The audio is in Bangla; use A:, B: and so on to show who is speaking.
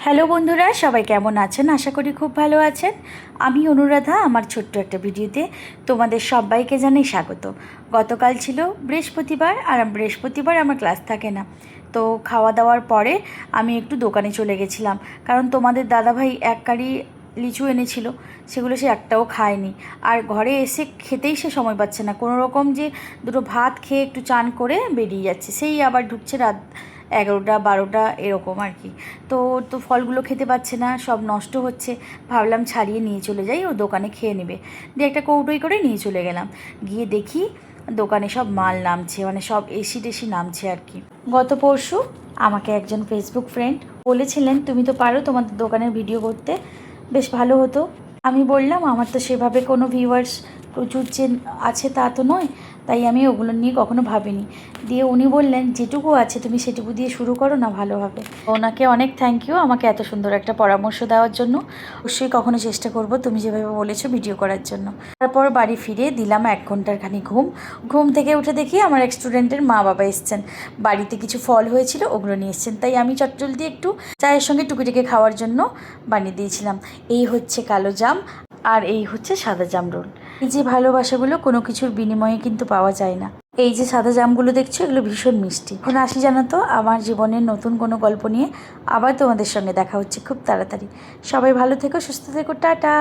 A: হ্যালো বন্ধুরা, সবাই কেমন আছেন? আশা করি খুব ভালো আছেন। আমি অনুরাধা, আমার ছোট্ট একটা ভিডিওতে তোমাদের সবাইকে জানাই স্বাগত। গতকাল ছিল বৃহস্পতিবার, আর বৃহস্পতিবার আমার ক্লাস থাকে না। তো খাওয়া দাওয়ার পরে আমি একটু দোকানে চলে গেছিলাম, কারণ তোমাদের দাদাভাই এক কারি লিচু এনেছিল, সেগুলো সে একটাও খায়নি। আর ঘরে এসে খেতেই সে সময় পাচ্ছে না, কোনো রকম যে দুটো ভাত খেয়ে একটু চান করে বেরিয়ে যাচ্ছে, সেই আবার ঢুকছে রাত 11টা 12টা এরকম আর কি। তো তো ফলগুলো খেতে পাচ্ছে না, সব নষ্ট হচ্ছে। ভাবলাম ছাড়িয়ে নিয়ে চলে যাই, ও দোকানে খেয়ে নেবে। দিয়ে একটা কৌটোই করে নিয়ে চলে গেলাম। গিয়ে দেখি দোকানে সব মাল নামছে, মানে সব এসি টেসি নামছে আর কি। গত পরশু আমাকে একজন ফেসবুক ফ্রেন্ড বলেছিলেন, তুমি তো পারো তোমাদের দোকানের ভিডিও করতে, বেশ ভালো হতো। আমি বললাম আমার তো সেভাবে কোনো ভিউয়ার্স প্রচুর যে আছে তা তো নয়, তাই আমি ওগুলো নিয়ে কখনো ভাবিনি। দিয়ে উনি বললেন, যেটুকু আছে তুমি সেটুকু দিয়ে শুরু করো না, ভালো হবে। ওনাকে অনেক থ্যাংক ইউ আমাকে এত সুন্দর একটা পরামর্শ দেওয়ার জন্য। অবশ্যই কখনো চেষ্টা করব তুমি যেভাবে বলেছো ভিডিও করার জন্য। তারপর বাড়ি ফিরে দিলাম 1 ঘন্টার খানি ঘুম থেকে উঠে দেখি আমার এক স্টুডেন্টের মা বাবা এসছেন, বাড়িতে কিছু ফল হয়েছিল ওগুলো নিয়ে এসছেন, তাই আমি চটজলদি একটু চায়ের সঙ্গে টুকিটাকি খাওয়ার জন্য বানিয়ে দিয়েছিলাম। এই হচ্ছে কালো জাম, আর এই হচ্ছে সাদা জাম রোল। এই যে ভালোবাসাগুলো কোনো কিছুর বিনিময়ে কিন্তু পাওয়া যায় না। এই যে সাদা জামগুলো দেখছো, এগুলো ভীষণ মিষ্টি। এখন আসি জানো তো আমার জীবনের নতুন কোনো গল্প নিয়ে। আবার তোমাদের সঙ্গে দেখা হচ্ছে খুব তাড়াতাড়ি। সবাই ভালো থেকো, সুস্থ থেকো, টাটা।